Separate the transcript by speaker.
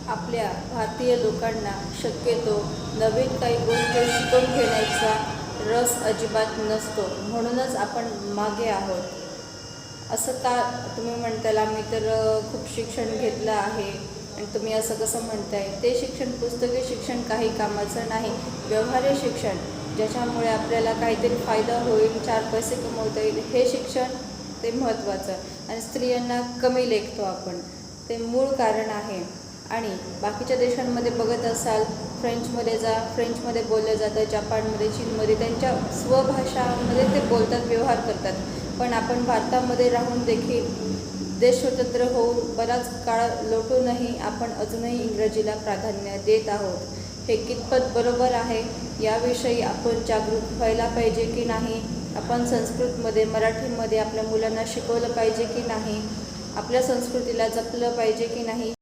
Speaker 1: आपल्या भारतीय लोकांना शक्यतो नवीन काही गोष्टी शिकून घेण्याचा रस अजिबात नसतो, म्हणूनच आपण मागे आहोत। असं का तुम्ही म्हणताल? आम्ही तर खूप शिक्षण घेतलं आहे आणि तुम्ही असं कसं म्हणताय? ते शिक्षण, पुस्तकी शिक्षण काही कामाचं नाही। व्यवहार्य शिक्षण, ज्याच्यामुळे आपल्याला काहीतरी फायदा होईल, 4 पैसे कमवता येईल, हे शिक्षण ते महत्त्वाचं। आणि स्त्रियांना कमी लेखतो आपण, ते मूळ कारण आहे। आणि बाकीच्या देशांमध्ये बघत असाल, फ्रेंचमध्ये जा, फ्रेंचमध्ये बोललं जातं, जपानमध्ये, चीनमध्ये त्यांच्या स्वभाषामध्ये ते बोलतात, व्यवहार करतात। पण आपण भारतामध्ये राहून देखील देश स्वतंत्र होऊन बराच काळ लोटूनही आपण अजूनही इंग्रजीला प्राधान्य देत आहोत। हे कितपत बरोबर आहे, याविषयी आपण जागरूक व्हायला पाहिजे की नाही? आपण संस्कृतमध्ये, मराठीमध्ये आपल्या मुलांना शिकवलं पाहिजे की नाही? आपल्या संस्कृतीला जपलं पाहिजे की नाही?